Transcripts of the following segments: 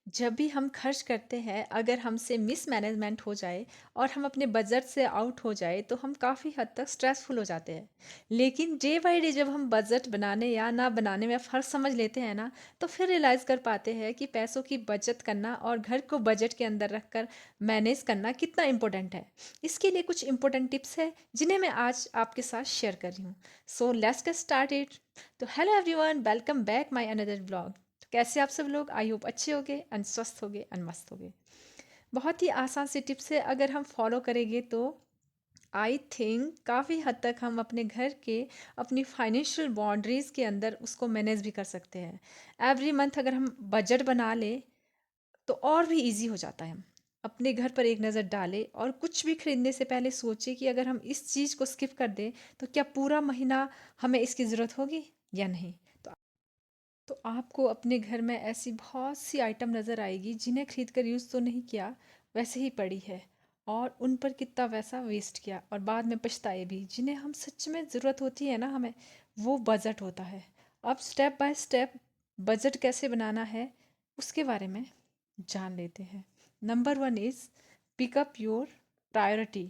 जब भी हम खर्च करते हैं, अगर हमसे मिसमैनेजमेंट हो जाए और हम अपने बजट से आउट हो जाए तो हम काफ़ी हद तक स्ट्रेसफुल हो जाते हैं। लेकिन डे बाय डे जब हम बजट बनाने या ना बनाने में फ़र्क समझ लेते हैं ना, तो फिर रियलाइज़ कर पाते हैं कि पैसों की बचत करना और घर को बजट के अंदर रखकर मैनेज करना कितना इम्पोर्टेंट है। इसके लिए कुछ इम्पोर्टेंट टिप्स हैं जिन्हें मैं आज आपके साथ शेयर कर रही हूँ। So let's get started. तो hello everyone, welcome back my another blog. कैसे आप सब लोग? आई होप अच्छे होगे एंड स्वस्थ होगे एंड मस्त होगे। बहुत ही आसान सी टिप्स है, अगर हम फॉलो करेंगे तो आई थिंक काफ़ी हद तक हम अपने घर के अपनी फाइनेंशियल बाउंड्रीज के अंदर उसको मैनेज भी कर सकते हैं। एवरी मंथ अगर हम बजट बना ले तो और भी इजी हो जाता है। हम अपने घर पर एक नज़र डालें और कुछ भी खरीदने से पहले सोचें कि अगर हम इस चीज़ को स्किप कर दें तो क्या पूरा महीना हमें इसकी ज़रूरत होगी या नहीं। तो आपको अपने घर में ऐसी बहुत सी आइटम नज़र आएगी जिन्हें खरीद कर यूज़ तो नहीं किया, वैसे ही पड़ी है, और उन पर कितना पैसा वेस्ट किया और बाद में पछताए भी, जिन्हें हम सच में ज़रूरत होती है ना हमें। वो बजट होता है। अब स्टेप बाय स्टेप बजट कैसे बनाना है उसके बारे में जान लेते हैं। Number one is pickup your priority.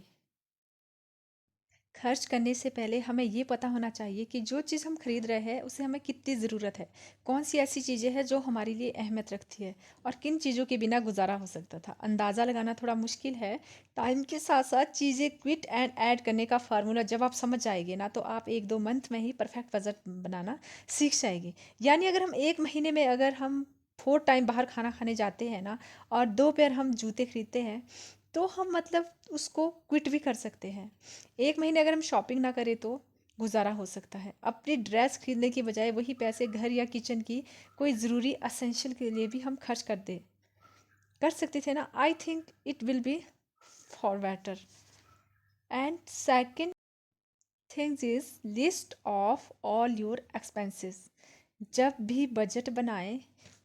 खर्च करने से पहले हमें ये पता होना चाहिए कि जो चीज़ हम खरीद रहे हैं उसे हमें कितनी ज़रूरत है। कौन सी ऐसी चीज़ें हैं जो हमारे लिए अहमियत रखती है और किन चीज़ों के बिना गुजारा हो सकता था। अंदाज़ा लगाना थोड़ा मुश्किल है। टाइम के साथ साथ चीज़ें क्विट एंड ऐड करने का फार्मूला जब आप समझ जाएंगे ना, तो आप एक दो मंथ में ही परफेक्ट बजट बनाना सीख जाएंगे। यानी अगर हम एक महीने में अगर हम 4 टाइम बाहर खाना खाने जाते हैं ना, और 2 पेयर हम जूते खरीदते हैं, तो हम मतलब उसको क्विट भी कर सकते हैं। एक महीने अगर हम शॉपिंग ना करें तो गुजारा हो सकता है। अपनी ड्रेस खरीदने की बजाय वही पैसे घर या किचन की कोई ज़रूरी असेंशियल के लिए भी हम खर्च कर सकते थे ना। I think it will be for better. And second things is list of all your expenses. जब भी बजट बनाएं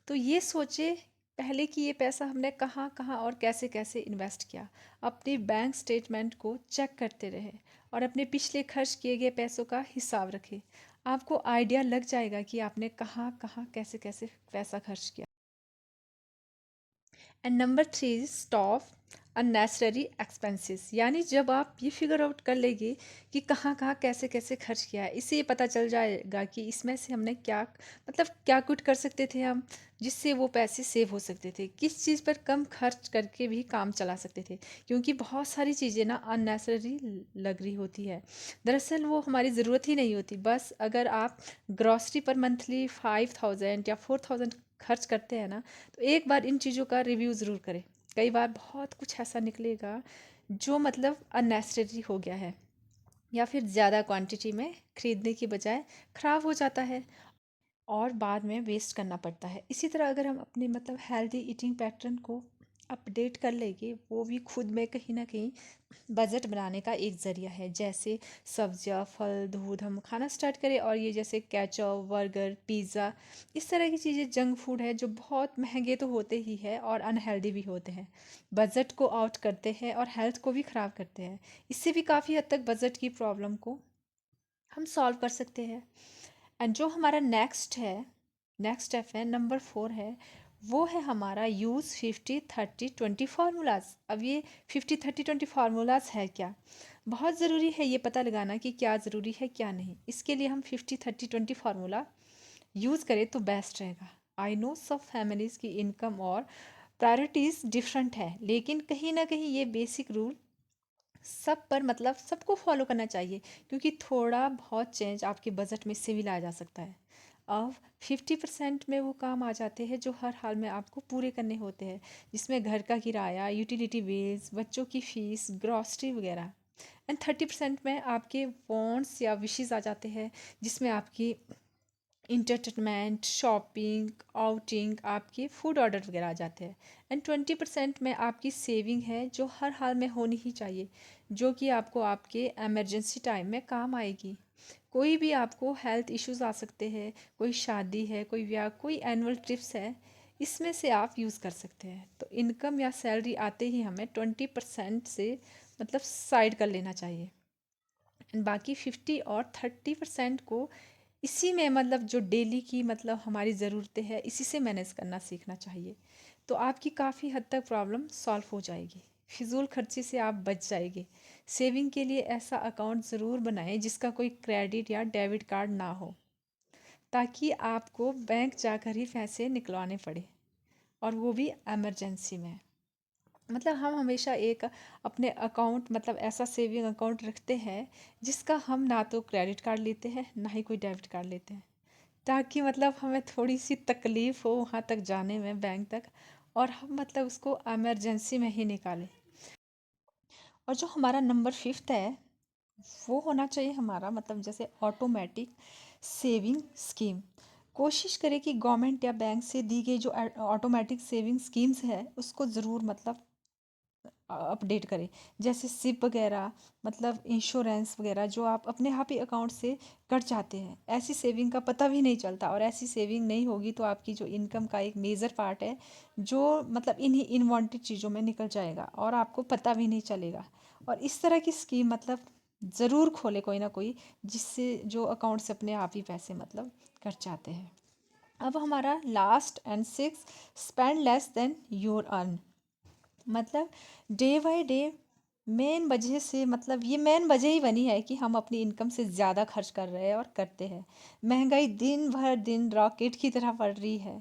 तो ये सोचे पहले कि ये पैसा हमने कहाँ कहाँ और कैसे कैसे इन्वेस्ट किया। अपनी बैंक स्टेटमेंट को चेक करते रहे और अपने पिछले खर्च किए गए पैसों का हिसाब रखें। आपको आइडिया लग जाएगा कि आपने कहाँ कहाँ कैसे कैसे पैसा खर्च किया। And number three, stop unnecessary expenses. यानी जब आप ये फिगर आउट कर लेंगे कि कहाँ कहाँ कैसे कैसे खर्च किया है, इससे ये पता चल जाएगा कि इसमें से हमने क्या मतलब क्या कुछ कर सकते थे हम, जिससे वो पैसे सेव हो सकते थे, किस चीज़ पर कम खर्च करके भी काम चला सकते थे। क्योंकि बहुत सारी चीज़ें ना अननेसेसरी लग रही होती है, दरअसल वो हमारी ज़रूरत ही नहीं होती। बस अगर आप ग्रॉसरी पर मंथली 5,000 या 4,000 खर्च करते हैं ना, तो एक बार इन चीज़ों का रिव्यू ज़रूर करें। कई बार बहुत कुछ ऐसा निकलेगा जो मतलब अननेसेसरी हो गया है या फिर ज़्यादा क्वांटिटी में खरीदने की बजाय ख़राब हो जाता है और बाद में वेस्ट करना पड़ता है। इसी तरह अगर हम अपने मतलब हेल्दी ईटिंग पैटर्न को अपडेट कर लेंगे, वो भी खुद में कहीं ना कहीं बजट बनाने का एक ज़रिया है। जैसे सब्जियां, फल, दूध हम खाना स्टार्ट करें, और ये जैसे केचप, बर्गर, पिज़्ज़ा, इस तरह की चीज़ें जंक फूड है जो बहुत महंगे तो होते ही है और अनहेल्दी भी होते हैं। बजट को आउट करते हैं और हेल्थ को भी ख़राब करते हैं। इससे भी काफ़ी हद तक बजट की प्रॉब्लम को हम सॉल्व कर सकते हैं। एंड जो हमारा नेक्स्ट स्टेप है, नंबर 4 है, वो है हमारा यूज़ 50-30-20 फार्मूलाज। अब ये 50-30-20 फार्मूलाज है क्या? बहुत ज़रूरी है ये पता लगाना कि क्या ज़रूरी है क्या नहीं। इसके लिए हम 50-30-20 फार्मूला यूज़ करें तो बेस्ट रहेगा। आई नो सब फैमिलीज़ की इनकम और प्रायोरिटीज़ डिफरेंट है, लेकिन कहीं ना कहीं ये बेसिक रूल सब पर मतलब सबको फॉलो करना चाहिए, क्योंकि थोड़ा बहुत चेंज आपके बजट में से भी लाया जा सकता है। अब 50% में वो काम आ जाते हैं जो हर हाल में आपको पूरे करने होते हैं, जिसमें घर का किराया, यूटिलिटी बिल्स, बच्चों की फीस, ग्रॉसरी वगैरह। एंड 30% में आपके वांट्स या विशेज़ आ जाते हैं, जिसमें आपकी इंटरटेनमेंट, शॉपिंग, आउटिंग, आपके फूड ऑर्डर वगैरह आ जाते हैं। एंड 20% में आपकी सेविंग है जो हर हाल में होनी ही चाहिए, जो कि आपको आपके एमरजेंसी टाइम में काम आएगी। कोई भी आपको हेल्थ इश्यूज आ सकते हैं, कोई शादी है, कोई ब्याह, कोई एनुअल ट्रिप्स है, इसमें से आप यूज़ कर सकते हैं। तो इनकम या सैलरी आते ही हमें 20% से मतलब साइड कर लेना चाहिए। एंड बाकी 50 और 30% को इसी में मतलब जो डेली की मतलब हमारी ज़रूरतें हैं इसी से मैनेज करना सीखना चाहिए। तो आपकी काफ़ी हद तक प्रॉब्लम सॉल्व हो जाएगी। फिजूल खर्ची से आप बच जाएंगे। सेविंग के लिए ऐसा अकाउंट ज़रूर बनाएं जिसका कोई क्रेडिट या डेबिट कार्ड ना हो, ताकि आपको बैंक जाकर ही पैसे निकलवाने पड़े, और वो भी इमरजेंसी में। मतलब हम हमेशा एक अपने अकाउंट मतलब ऐसा सेविंग अकाउंट रखते हैं जिसका हम ना तो क्रेडिट कार्ड लेते हैं ना ही कोई डेबिट कार्ड लेते हैं, ताकि मतलब हमें थोड़ी सी तकलीफ़ हो वहाँ तक जाने में बैंक तक, और हम मतलब उसको इमरजेंसी में ही निकालें। और जो हमारा नंबर फिफ्थ है वो होना चाहिए हमारा मतलब जैसे ऑटोमेटिक सेविंग स्कीम। कोशिश करें कि गवर्नमेंट या बैंक से दी गई जो ऑटोमेटिक सेविंग स्कीम्स है उसको ज़रूर मतलब अपडेट करें। जैसे सिप वगैरह, मतलब इंश्योरेंस वगैरह जो आप अपने आप ही अकाउंट से कट जाते हैं। ऐसी सेविंग का पता भी नहीं चलता, और ऐसी सेविंग नहीं होगी तो आपकी जो इनकम का एक मेजर पार्ट है जो मतलब इन्हीं इनवांटेड चीज़ों में निकल जाएगा और आपको पता भी नहीं चलेगा। और इस तरह की स्कीम मतलब ज़रूर खोले कोई ना कोई, जिससे जो अकाउंट से अपने आप ही पैसे मतलब कट जाते हैं। अब हमारा last and six, spend less than your earn. मतलब डे बाय डे मेन वजह से मतलब ये मेन वजह ही बनी है कि हम अपनी इनकम से ज़्यादा खर्च कर रहे हैं और करते हैं। महंगाई दिन भर दिन रॉकेट की तरह बढ़ रही है।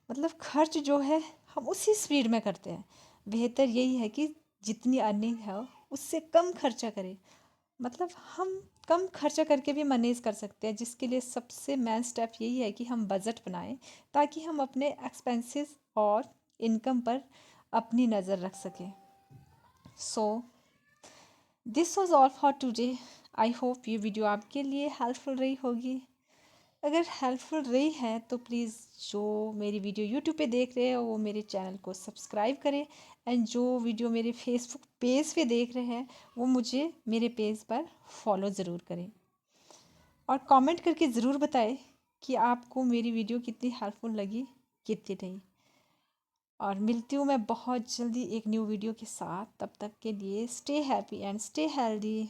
मतलब खर्च जो है हम उसी स्पीड में करते हैं। बेहतर यही है कि जितनी अर्निंग है उससे कम खर्चा करें। मतलब हम कम खर्चा करके भी मैनेज कर सकते हैं, जिसके लिए सबसे मेन स्टेप यही है कि हम बजट बनाएं, ताकि हम अपने एक्सपेंसेस और इनकम पर अपनी नज़र रख सकें। So this was all for today. I hope ये वीडियो आपके लिए हेल्पफुल रही होगी। अगर हेल्पफुल रही है तो प्लीज़ जो मेरी वीडियो यूट्यूब पे देख रहे हैं वो मेरे चैनल को सब्सक्राइब करें, एंड जो वीडियो मेरे फेसबुक पेज पे देख रहे हैं वो मुझे मेरे पेज पर फॉलो ज़रूर करें, और कमेंट करके ज़रूर बताएं कि आपको मेरी वीडियो कितनी हेल्पफुल लगी, कितनी नहीं। और मिलती हूँ मैं बहुत जल्दी एक न्यू वीडियो के साथ। तब तक के लिए stay happy and stay healthy.